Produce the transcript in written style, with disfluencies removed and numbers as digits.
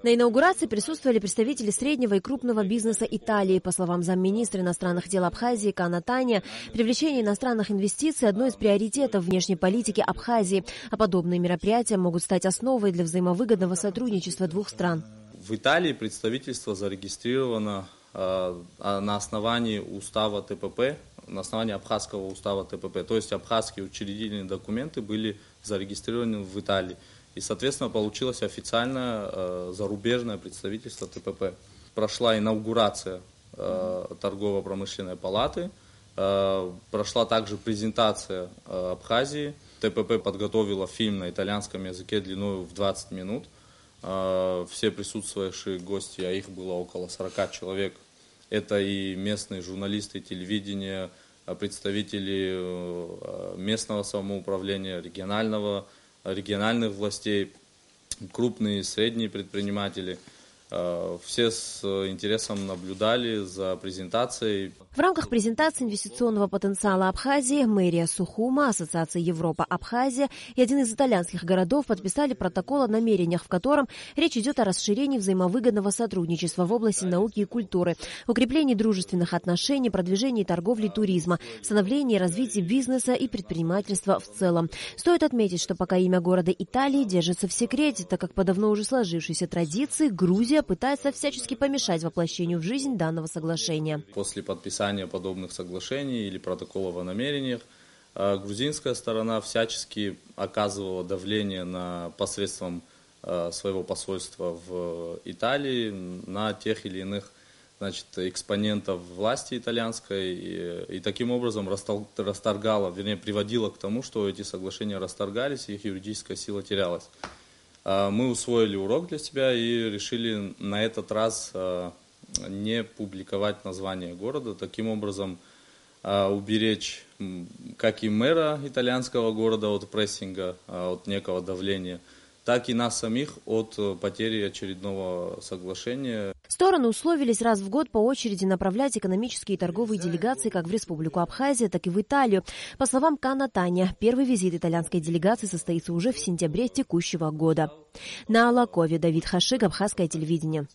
На инаугурации присутствовали представители среднего и крупного бизнеса Италии. По словам замминистра иностранных дел Абхазии Кана Таня, привлечение иностранных инвестиций – одно из приоритетов внешней политики Абхазии, а подобные мероприятия могут стать основой для взаимовыгодного сотрудничества двух стран. В Италии представительство зарегистрировано на основании устава ТПП, на основании абхазского устава ТПП. То есть абхазские учредительные документы были зарегистрированы в Италии. И, соответственно, получилось официальное зарубежное представительство ТПП. Прошла инаугурация торгово-промышленной палаты, прошла также презентация Абхазии. ТПП подготовила фильм на итальянском языке длиной в 20 минут. Все присутствующие гости, а их было около 40 человек, это и местные журналисты телевидения, представители местного самоуправления, региональных властей, крупные и средние предприниматели. Все с интересом наблюдали за презентацией. В рамках презентации инвестиционного потенциала Абхазии мэрия Сухума, Ассоциация Европа-Абхазия и один из итальянских городов подписали протокол о намерениях, в котором речь идет о расширении взаимовыгодного сотрудничества в области науки и культуры, укреплении дружественных отношений, продвижении торговли и туризма, становлении и развитии бизнеса и предпринимательства в целом. Стоит отметить, что пока имя города Италии держится в секрете, так как по давно уже сложившейся традиции Грузия пытается всячески помешать воплощению в жизнь данного соглашения. После подписания подобных соглашений или протоколов о намерениях грузинская сторона всячески оказывала давление посредством своего посольства в Италии на тех или иных экспонентов власти итальянской и таким образом расторгала, вернее, приводила к тому, что эти соглашения расторгались и их юридическая сила терялась. Мы усвоили урок для себя и решили на этот раз не публиковать название города, таким образом уберечь как и мэра итальянского города от прессинга, от некого давления, так и нас самих от потери очередного соглашения. Стороны условились раз в год по очереди направлять экономические и торговые делегации как в Республику Абхазия, так и в Италию. По словам Кана Таня, первый визит итальянской делегации состоится уже в сентябре текущего года. На Алакове Давид Хашик, Абхазское телевидение.